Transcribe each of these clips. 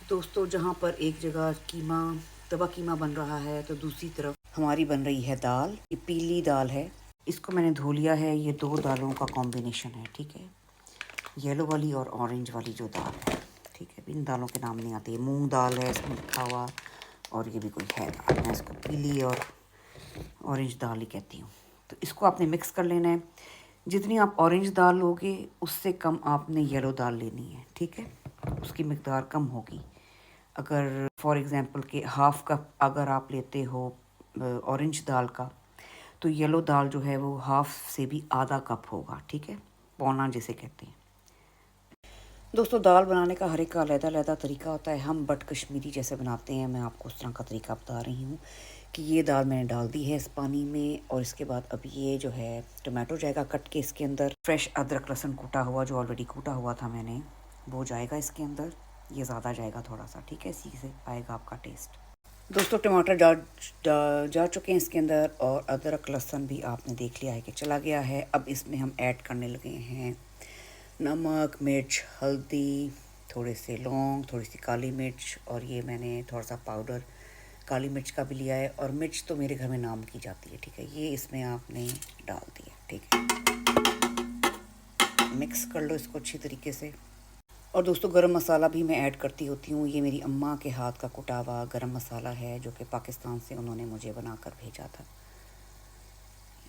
दोस्तों, जहाँ पर एक जगह तवा कीमा बन रहा है तो दूसरी तरफ हमारी बन रही है दाल। ये पीली दाल है, इसको मैंने धो लिया है। ये दो दालों का कॉम्बिनेशन है, ठीक है। येलो वाली और ऑरेंज वाली जो दाल है, ठीक है। इन दालों के नाम नहीं आते। ये मूंग दाल है इसमें लिखा हुआ, और ये भी कोई है दाल। मैं इसको पीली और ऑरेंज दाल ही कहती हूँ। तो इसको आपने मिक्स कर लेना है। जितनी आप ऑरेंज दाल लोगे उससे कम आपने येलो दाल लेनी है, ठीक है। उसकी मिकदार कम होगी। अगर फॉर एग्ज़ाम्पल के हाफ़ कप अगर आप लेते हो ऑरेंज दाल का, तो येलो दाल जो है वो हाफ़ से भी आधा कप होगा, ठीक है। पौना जिसे कहते हैं। दोस्तों, दाल बनाने का हर एक का अलग-अलग तरीका होता है। हम बट कश्मीरी जैसे बनाते हैं। मैं आपको उस तरह का तरीका बता रही हूँ कि ये दाल मैंने डाल दी है इस पानी में, और इसके बाद अब ये जो है टमाटो जाएगा कट के इसके अंदर। फ्रेश अदरक लहसुन कूटा हुआ, जो ऑलरेडी कूटा हुआ था मैंने, वो जाएगा इसके अंदर। ये ज़्यादा जाएगा थोड़ा सा, ठीक है। इसी से आएगा आपका टेस्ट। दोस्तों, टमाटर जा चुके हैं इसके अंदर, और अदरक लहसुन भी आपने देख लिया है कि चला गया है। अब इसमें हम ऐड करने लगे हैं नमक, मिर्च, हल्दी, थोड़े से लौंग, थोड़ी सी काली मिर्च, और ये मैंने थोड़ा सा पाउडर काली मिर्च का भी लिया है। और मिर्च तो मेरे घर में नाम की जाती है, ठीक है। ये इसमें आपने डाल दिया, ठीक है। मिक्स कर लो इसको अच्छी तरीके से। और दोस्तों, गरम मसाला भी मैं ऐड करती होती हूँ। ये मेरी अम्मा के हाथ का कुटा हुआ गरम मसाला है, जो कि पाकिस्तान से उन्होंने मुझे बना कर भेजा था।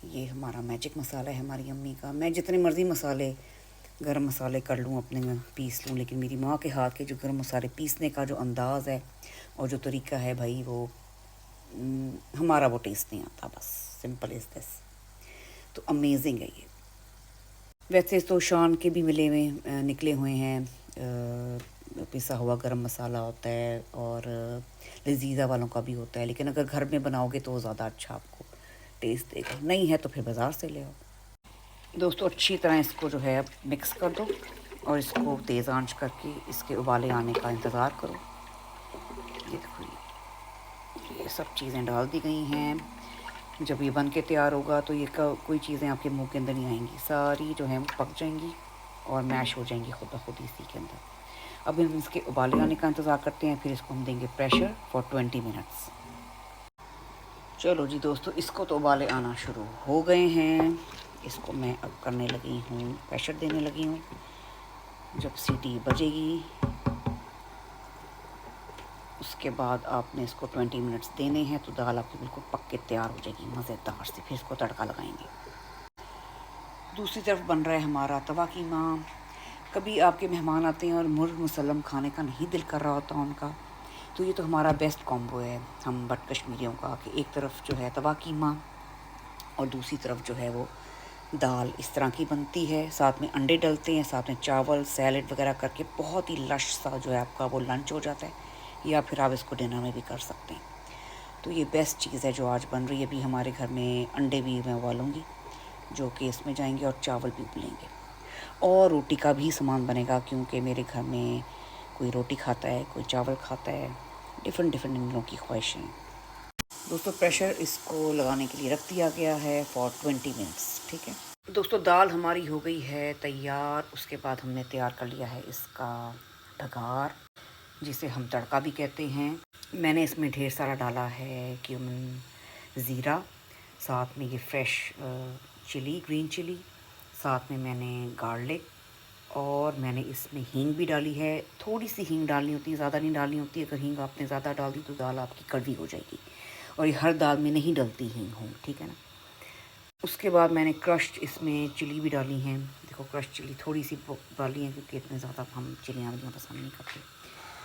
ये हमारा मैजिक मसाला है हमारी अम्मी का। मैं जितने मर्ज़ी मसाले गरम मसाले कर लूँ अपने में, पीस लूँ, लेकिन मेरी माँ के हाथ के जो गरम मसाले पीसने का जो अंदाज़ है और जो तरीका है भाई, वो हमारा वो टेस्ट नहीं आता। बस सिंपल इज़ दिस। तो अमेजिंग है ये। वैसे तो शान के भी मिले हुए निकले हुए हैं, पिसा हुआ गरम मसाला होता है, और लजीज़ा वालों का भी होता है। लेकिन अगर घर में बनाओगे तो ज़्यादा अच्छा आपको टेस्ट देगा। नहीं है तो फिर बाज़ार से ले आओ। दोस्तों, अच्छी तरह इसको जो है मिक्स कर दो, और इसको तेज़ आंच करके इसके उबाले आने का इंतज़ार करो। ये देखो, ये सब चीज़ें डाल दी गई हैं। जब ये बन के तैयार होगा तो ये कोई चीज़ें आपके मुंह के अंदर नहीं आएंगी, सारी जो हैं वो पक जाएंगी और मैश हो जाएंगी खुद ब खुद इसी के अंदर। अब हम इसके उबाले आने का इंतज़ार करते हैं, फिर इसको हम देंगे प्रेशर फॉर 20 मिनट्स। चलो जी दोस्तों, इसको तो उबाले आना शुरू हो गए हैं। इसको मैं अब करने लगी हूँ, प्रेशर देने लगी हूँ। जब सीटी बजेगी उसके बाद आपने इसको 20 मिनट्स देने हैं, तो दाल आपकी बिल्कुल पक के तैयार हो जाएगी मज़ेदार से। फिर इसको तड़का लगाएंगे। दूसरी तरफ बन रहा है हमारा तवा कीमा। कभी आपके मेहमान आते हैं और मुर्ग मुसल्लम खाने का नहीं दिल कर रहा होता उनका, तो ये तो हमारा बेस्ट कॉम्बो है हम बट कश्मीरियों का, कि एक तरफ जो है तवा कीमा और दूसरी तरफ जो है वो दाल इस तरह की बनती है। साथ में अंडे डलते हैं, साथ में चावल सैलेड वगैरह करके बहुत ही लश सा जो है आपका वो लंच हो जाता है, या फिर आप इसको डिनर में भी कर सकते हैं। तो ये बेस्ट चीज़ है जो आज बन रही है। अभी हमारे घर में अंडे भी मैं उबालूँगी, जो कि इसमें जाएंगे, और चावल भी उबलेंगे, और रोटी का भी सामान बनेगा, क्योंकि मेरे घर में कोई रोटी खाता है, कोई चावल खाता है। डिफरेंट डिफरेंट इन लोगों की ख्वाहिशें हैं। दोस्तों, प्रेशर इसको लगाने के लिए रख दिया गया है फॉर 20 मिनट्स, ठीक है। दोस्तों, दाल हमारी हो गई है तैयार। उसके बाद हमने तैयार कर लिया है इसका भगार, जिसे हम तड़का भी कहते हैं। मैंने इसमें ढेर सारा डाला है क्यूमिन, ज़ीरा, साथ में ये फ्रेश चिली, ग्रीन चिली, साथ में मैंने गार्लिक, और मैंने इसमें हींग भी डाली है। थोड़ी सी हींग डालनी होती है, ज़्यादा नहीं डालनी होती। अगर हींग आपने ज़्यादा डाल दी तो दाल आपकी कड़वी हो जाएगी, और ये हर दाल में नहीं डलती हींग हो, ठीक है ना। उसके बाद मैंने क्रश्ड इसमें चिली भी डाली हैं। देखो, क्रश चिली थोड़ी सी डाली है, क्योंकि इतने ज़्यादा हम चिलियाँ वलियाँ पसंद नहीं करते।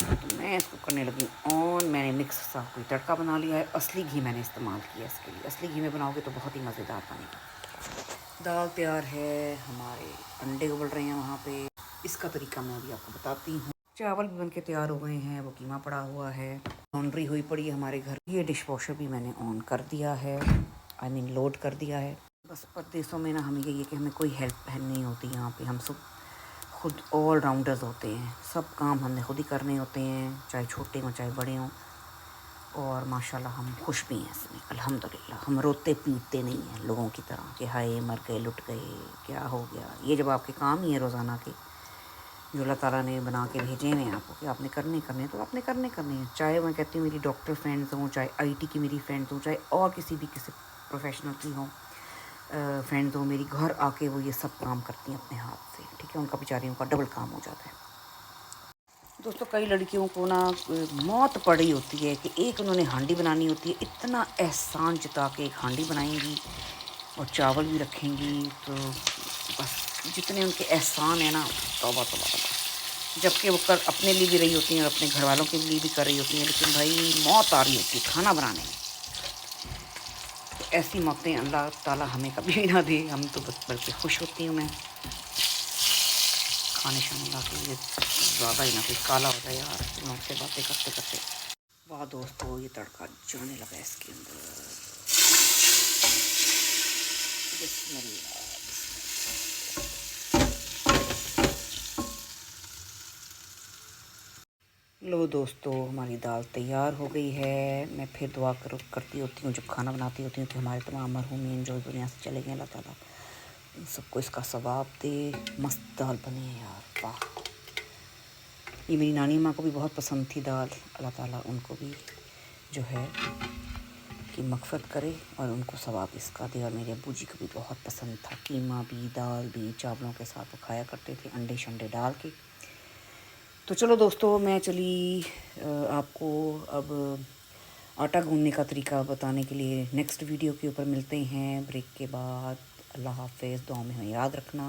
तो मैं इसको करने लगी ऑन। मैंने मिक्स सा कोई तड़का बना लिया है। असली घी मैंने इस्तेमाल किया इसके लिए। असली घी में बनाओगे तो बहुत ही मज़ेदार बनेगा। दाल तैयार है, हमारे अंडे उबल रहे हैं वहाँ पे। इसका तरीका मैं अभी आपको बताती हूँ। चावल भी बन के तैयार हो गए हैं, वो कीमा पड़ा हुआ है, लॉन्ड्री हुई पड़ी है हमारे घर। ये डिश वॉशर भी मैंने ऑन कर दिया है, आई मीन लोड कर दिया है। बस परदेसों में ना हमें यही है कि हमें कोई हेल्प नहीं होती। यहाँ पे हम सब खुद ऑल राउंडर्स होते हैं। सब काम हमने खुद ही करने होते हैं, चाहे छोटे हों चाहे बड़े हों। और माशाल्लाह हम खुश भी हैं इसमें, अल्हम्दुलिल्लाह। हम रोते पीटते नहीं हैं लोगों की तरह कि हाय मर गए, लुट गए, क्या हो गया। ये जब आपके काम ही है रोज़ाना के, जो अल्लाह ताला ने बना के भेजे हैं आपको कि आपने करने करने तो आपने करने करने हैं। चाहे मैं कहती हूँ मेरी डॉक्टर फ्रेंड्स हों, चाहे आईटी की मेरी फ्रेंड्स हों, चाहे और किसी प्रोफेशनल की हों फ्रेंड्स हों, मेरी घर आके वो ये सब काम करती हैं अपने हाथ से, ठीक है। उनका बेचारियों का डबल काम हो जाता है। दोस्तों कई लड़कियों को ना मौत पड़ी होती है कि एक उन्होंने हांडी बनानी होती है, इतना एहसान जता के एक हांडी बनाएंगी और चावल भी रखेंगी, तो बस जितने उनके एहसान है ना, तौबा तौबा तौबा। जबकि वो कर अपने लिए भी रही होती हैं और अपने घर वालों के लिए भी कर रही होती हैं, लेकिन भाई मौत आ रही होती है खाना बनाने में। तो ऐसी मौतें अल्लाह ताला हमें कभी भी ना दे। हम तो बस बल्कि खुश होती हूँ मैं खाने शाने ला के, ये ज़्यादा ही ना कोई काला हो जाए यार लोगों से बातें करते करते। वाह दोस्तों, ये तड़का जाने लगा इसके अंदर। बिस्मिल्लाह। लो दोस्तों, हमारी दाल तैयार हो गई है। मैं फिर दुआ करती होती हूँ जब खाना बनाती होती हूँ कि हमारे तमाम मरहूमीन जो दुनिया से चले गए, अल्लाह ताला इन सबको इसका सवाब दे। मस्त दाल बनी है यार, वाह। ये मेरी नानी माँ को भी बहुत पसंद थी दाल, अल्लाह ताला उनको भी जो है कि मग़फ़िरत करे और उनको सवाब इसका दे। और मेरे अब्बू जी को भी बहुत पसंद था, कीमा भी दाल भी चावलों के साथ वो खाया करते थे, अंडे शंडे डाल के। तो चलो दोस्तों, मैं चली आपको अब आटा गूँधने का तरीका बताने के लिए नेक्स्ट वीडियो के ऊपर मिलते हैं ब्रेक के बाद। अल्लाह हाफ़िज़, दुआ में हमें याद रखना।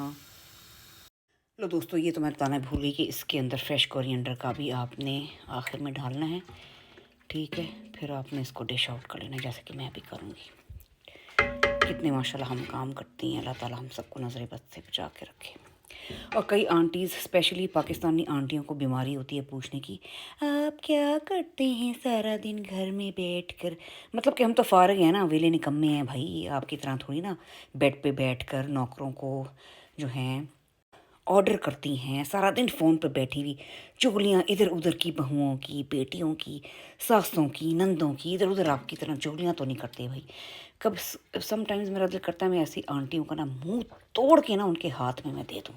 लो दोस्तों, ये तो मैं बताना भूल गई कि इसके अंदर फ्रेश कोरिएंडर का भी आपने आखिर में डालना है, ठीक है। फिर आपने इसको डिश आउट कर लेना जैसे कि मैं भी करूँगी। कितने माशाल्लाह हम काम करती हैं, अल्लाह ताला हम सबको नज़र बद से बचा के रखे। और कई आंटीज़, स्पेशली पाकिस्तानी आंटियों को बीमारी होती है पूछने की, आप क्या करते हैं सारा दिन घर में बैठकर। मतलब कि हम तो फारिग हैं ना, वेले निकम्मे हैं भाई, आपकी तरह थोड़ी ना बेड पे बैठकर नौकरों को जो हैं ऑर्डर करती हैं। सारा दिन फ़ोन पर बैठी हुई चुगलियाँ इधर उधर की, बहुओं की, बेटियों की, सासों की, नंदों की, इधर उधर आपकी तरह चुगलियाँ तो नहीं करते भाई। कब समटाइम्स मेरा दिल करता है मैं ऐसी आंटियों का ना मुंह तोड़ के ना उनके हाथ में मैं दे दूँ।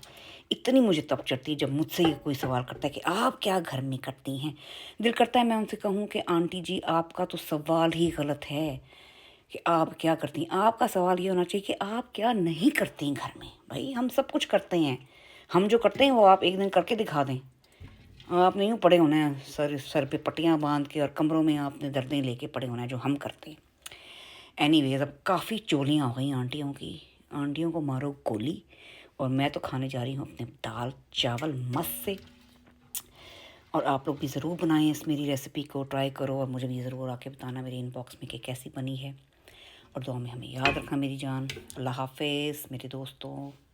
इतनी मुझे तब चढ़ती है जब मुझसे ये कोई सवाल करता है कि आप क्या घर में करती हैं। दिल करता है मैं उनसे कहूँ कि आंटी जी, आपका तो सवाल ही गलत है कि आप क्या करती हैं। आपका सवाल ये होना चाहिए कि आप क्या नहीं करती घर में। भाई हम सब कुछ करते हैं, हम जो करते हैं वो आप एक दिन करके दिखा दें। आप नहीं पड़े होना है सर सर पे पट्टियाँ बांध के और कमरों में आपने दर्दें लेके पड़े होना है जो हम करते हैं। एनीवेज, अब काफ़ी चोलियाँ हो गई आंटियों की। आंटियों को मारो गोली। और मैं तो खाने जा रही हूँ अपने दाल चावल मस्त से। और आप लोग भी ज़रूर बनाएं इस मेरी रेसिपी को, ट्राई करो और मुझे भी ज़रूर आके बताना मेरे इनबॉक्स में कि कैसी बनी है। और दुआ में हमें याद रखना मेरी जान। अल्लाह हाफ़िज़ मेरे दोस्तों।